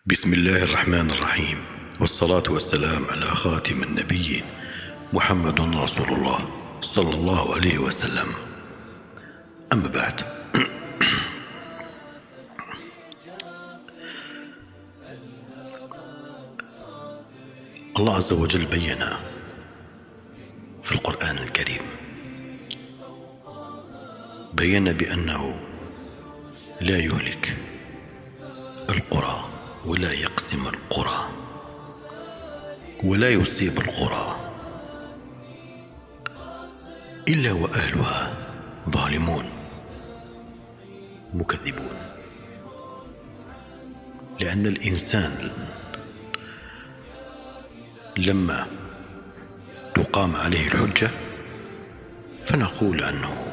بسم الله الرحمن الرحيم، والصلاة والسلام على خاتم النبيين محمد رسول الله صلى الله عليه وسلم. أما بعد، الله عز وجل بين في القرآن الكريم بين بأنه لا يهلك القرى ولا يقسم القرى ولا يصيب القرى إلا وأهلها ظالمون مكذبون. لأن الإنسان لما تقام عليه الحجة فنقول أنه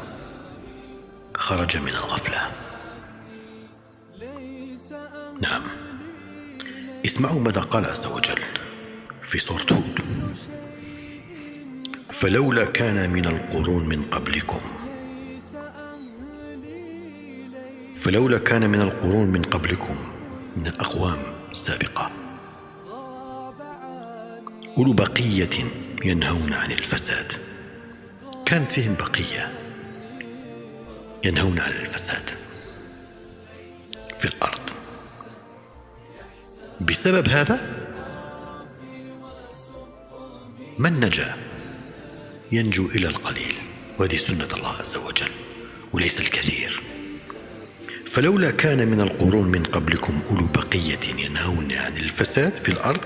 خرج من الغفلة. نعم، اسمعوا ماذا قال عز وجل في سورة هود: فلولا كان من القرون من قبلكم فلولا كان من القرون من قبلكم من الأقوام السابقة أولو بقية ينهون عن الفساد. كانت فيهم بقية ينهون عن الفساد في الأرض. بسبب هذا من نجا ينجو إلى القليل، وهذه سنة الله عز وجل وليس الكثير. فلولا كان من القرون من قبلكم أولو بقية ينهون عن الفساد في الأرض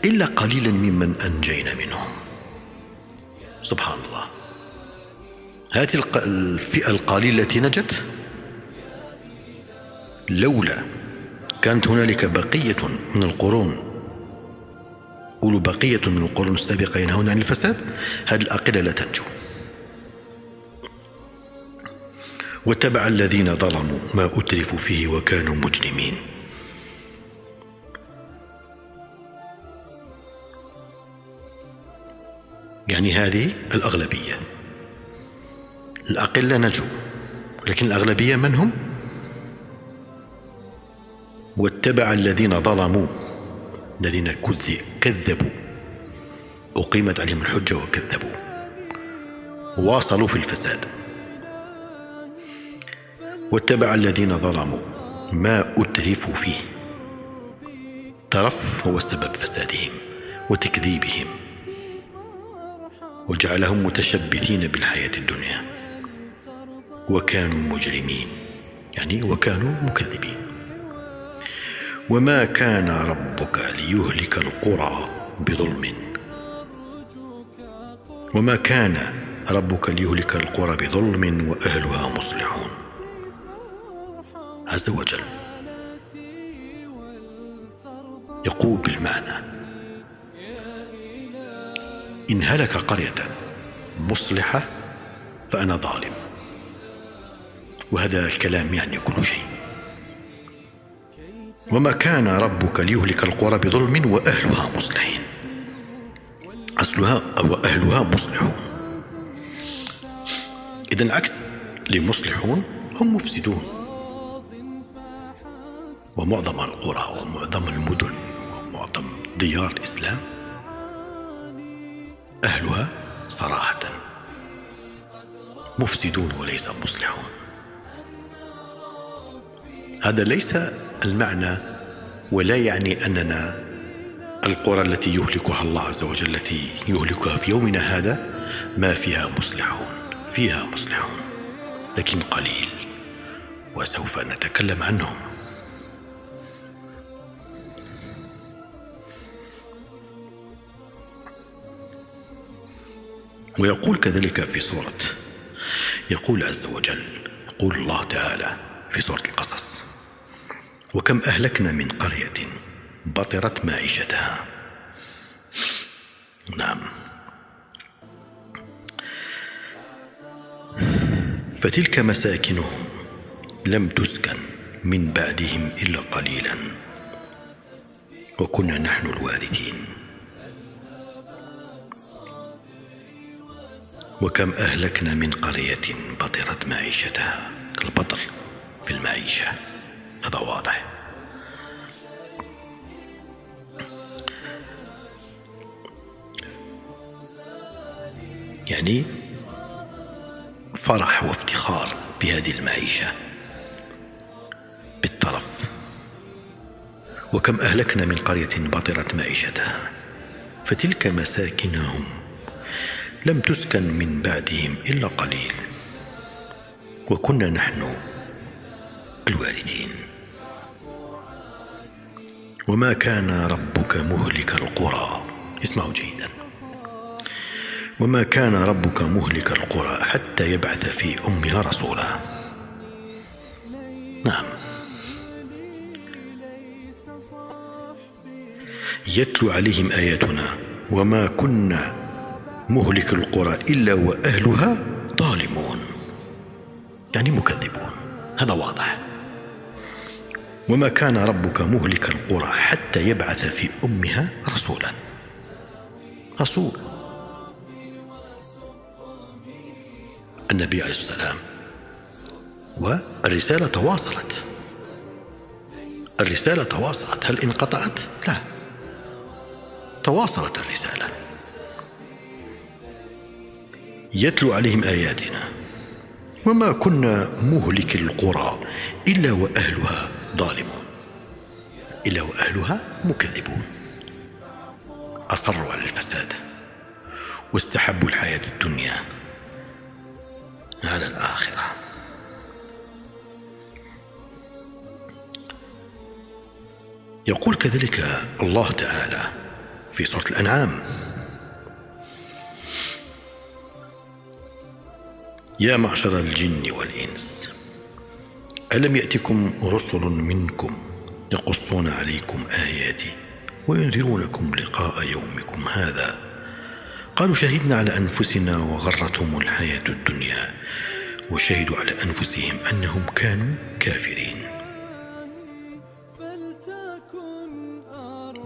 إلا قليلا ممن أنجينا منهم. سبحان الله، هذه الفئة القليلة التي نجت لولا كانت هنالك بقية من القرون أولو بقية من القرون السابقة ينهون عن الفساد، هذه الأقلة لا تنجو. واتبع الذين ظلموا ما أترفوا فيه وكانوا مجرمين. يعني هذه الأغلبية، الأقلة نجوا، لكن الأغلبية من هم؟ واتبع الذين ظلموا، الذين كذبوا، أقيمت عليهم الحجة وكذبوا واصلوا في الفساد. واتبع الذين ظلموا ما أترفوا فيه، ترف هو سبب فسادهم وتكذيبهم، وجعلهم متشبثين بالحياة الدنيا وكانوا مجرمين، يعني وكانوا مكذبين. وما كان ربك ليهلك القرى بظلم وما كان ربك ليهلك القرى بظلم وأهلها مصلحون. عز وجل يقول بالمعنى: إن هلك قرية مصلحة فأنا ظالم. وهذا الكلام يعني كل شيء. وما كان ربك ليهلك القرى بظلم وأهلها مصلحين، أصلها وأهلها مصلحون. إذن العكس لمصلحون هم مفسدون. ومعظم القرى ومعظم المدن ومعظم ديار الإسلام أهلها صراحة مفسدون وليس مصلحون. هذا ليس المعنى، ولا يعني أننا القرى التي يهلكها الله عز وجل التي يهلكها في يومنا هذا ما فيها مصلحون، فيها مصلحون لكن قليل، وسوف نتكلم عنهم. ويقول كذلك في سورة، يقول عز وجل، يقول الله تعالى في سورة القصص: وكم أهلكنا من قرية بطرت معيشتها. نعم، فتلك مساكنهم لم تسكن من بعدهم إلا قليلا وكنا نحن الوارثين. وكم أهلكنا من قرية بطرت معيشتها. البطر في المعيشة هذا واضح. يعني فرح وافتخار بهذه المعيشة بالطرف. وكم أهلكنا من قرية بطرت معيشتها فتلك مساكنهم لم تسكن من بعدهم إلا قليل وكنا نحن الوارثين. وما كان ربك مهلك القرى، اسمعوا جيدا، وما كان ربك مهلك القرى حتى يبعث في أمها رسولا. نعم، يتلو عليهم آياتنا وما كنا مهلك القرى إلا وأهلها ظالمون، يعني مكذبون، هذا واضح. وما كان ربك مهلك القرى حتى يبعث في أمها رسولا. رسول النبي عليه السلام، والرسالة تواصلت. الرسالة تواصلت، هل انقطعت؟ لا، تواصلت الرسالة. يتلو عليهم آياتنا وما كنا مهلك القرى إلا وأهلها ظالمون، إلا وأهلها مكذبون، أصروا على الفساد واستحبوا الحياة الدنيا على الآخرة. يقول كذلك الله تعالى في سورة الأنعام: يا معشر الجن والإنس ألم يأتكم رسل منكم يقصون عليكم آياتي وينذرونكم لقاء يومكم هذا قالوا شهدنا على أنفسنا وغرتهم الحياة الدنيا وشهدوا على أنفسهم أنهم كانوا كافرين.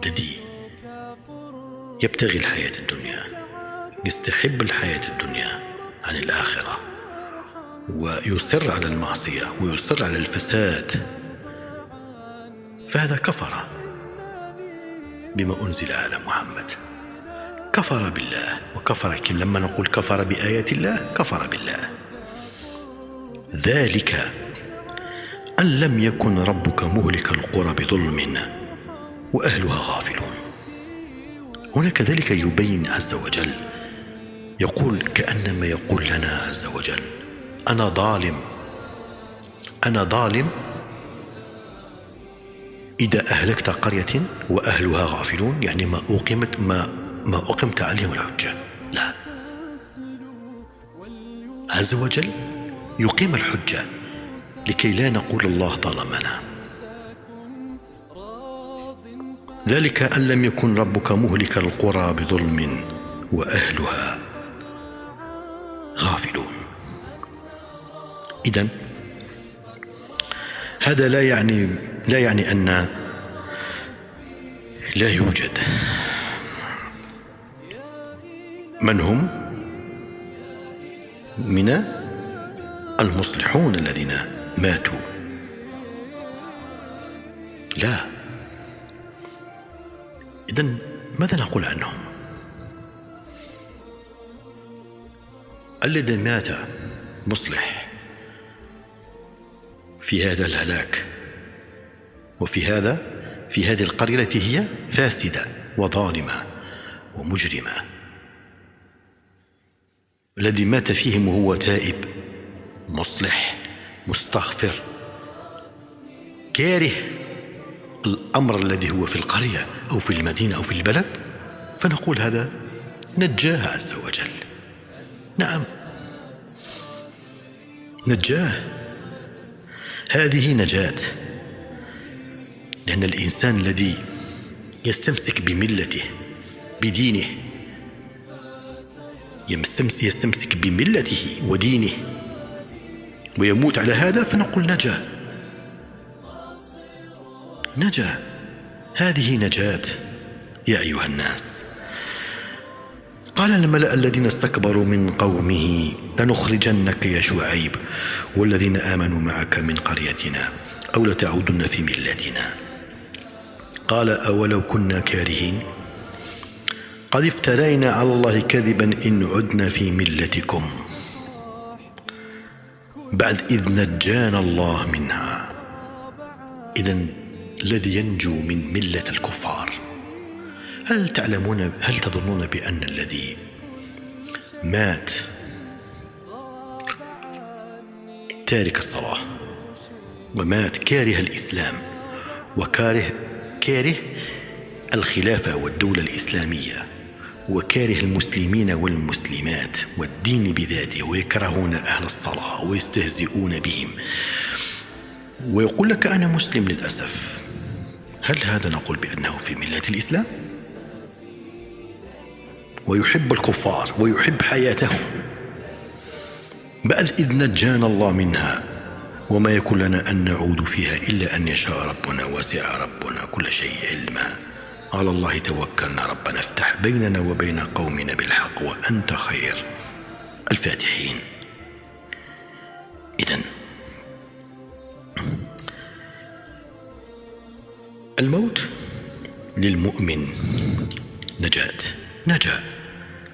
الذي يبتغي الحياة الدنيا، يستحب الحياة الدنيا عن الآخرة، ويصر على المعصية ويصر على الفساد، فهذا كفر بما أنزل على محمد، كفر بالله وكفر. لما نقول كفر بآيات الله كفر بالله. ذلك أن لم يكن ربك مهلك القرى بظلم وأهلها غافلون. هنا كذلك يبين عز وجل، يقول كأنما يقول لنا عز وجل: أنا ظالم، أنا ظالم إذا أهلكت قرية وأهلها غافلون، يعني ما أقمت عليهم الحجة. لا، عز وجل يقيم الحجة لكي لا نقول الله ظلمنا. ذلك أن لم يكن ربك مهلك القرى بظلم وأهلها غافلون. إذن هذا لا يعني أن لا يوجد من هم من المصلحون الذين ماتوا، لا. إذن ماذا نقول عنهم؟ الذي مات مصلح في هذا الهلاك وفي هذه القرية التي هي فاسدة وظالمة ومجرمة، الذي مات فيهم وهو تائب مصلح مستغفر كاره الأمر الذي هو في القرية أو في المدينة أو في البلد، فنقول هذا نجاه عز وجل. نعم، نجاه، هذه نجاة. لأن الإنسان الذي يستمسك بملته بدينه، يستمسك بملته ودينه ويموت على هذا، فنقول نجا، هذه نجاة يا أيها الناس. قال الملأ الذين استكبروا من قومه لنخرجنك يا شعيب والذين آمنوا معك من قريتنا أو لتعودن في ملتنا. قال أولو كنا كارهين قد افترينا على الله كذبا إن عدنا في ملتكم بعد إذ نجانا الله منها. إذن الذي ينجو من ملة الكفار، هل تظنون بأن الذي مات تارك الصلاة ومات كاره الإسلام كاره الخلافة والدولة الإسلامية وكاره المسلمين والمسلمات والدين بذاته، ويكرهون أهل الصلاة ويستهزئون بهم، ويقول لك أنا مسلم للأسف، هل هذا نقول بأنه في ملة الإسلام؟ ويحب الكفار ويحب حياتهم بعد إذ نجانا الله منها وما يكون لنا أن نعود فيها إلا أن يشاء ربنا، وسع ربنا كل شيء علما، على الله توكلنا ربنا افتح بيننا وبين قومنا بالحق وأنت خير الفاتحين. إذن الموت للمؤمن نجاة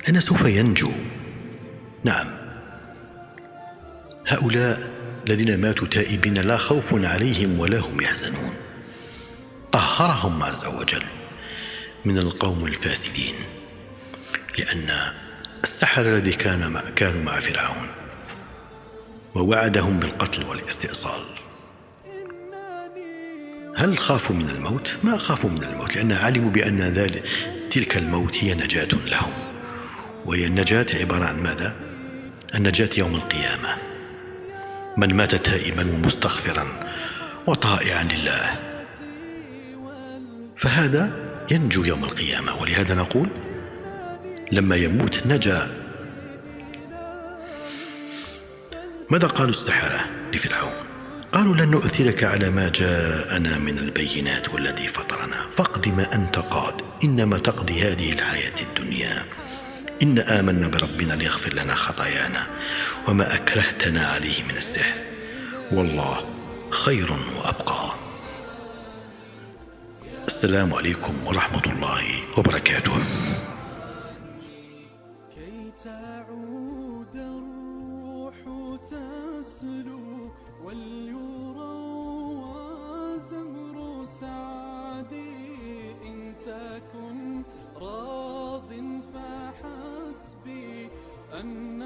لأنه سوف ينجو. نعم، هؤلاء الذين ماتوا تائبين لا خوف عليهم ولا هم يحزنون، طهرهم عز وجل من القوم الفاسدين، لأن السحرة الذي كانوا مع فرعون ووعدهم بالقتل والاستئصال، هل خافوا من الموت؟ ما خافوا من الموت، لأن علموا بأن تلك الموت هي نجاة لهم، وهي النجاة عبارة عن ماذا؟ النجاة يوم القيامة. من مات تائبا ومستغفرا وطائعا لله فهذا ينجو يوم القيامة، ولهذا نقول لما يموت نجا. ماذا قالوا السحرة لفرعون؟ قالوا لن نؤثرك على ما جاءنا من البينات والذي فطرنا فاقض ما أنت قاض إنما تقضي هذه الحياة الدنيا إن آمنا بربنا ليغفر لنا خطايانا وما أكرهتنا عليه من السحر والله خير وأبقى. السلام عليكم ورحمة الله وبركاته. كي تعود الروح تسلو وليروى زهر سعدي إن تكن راض فحسبي أن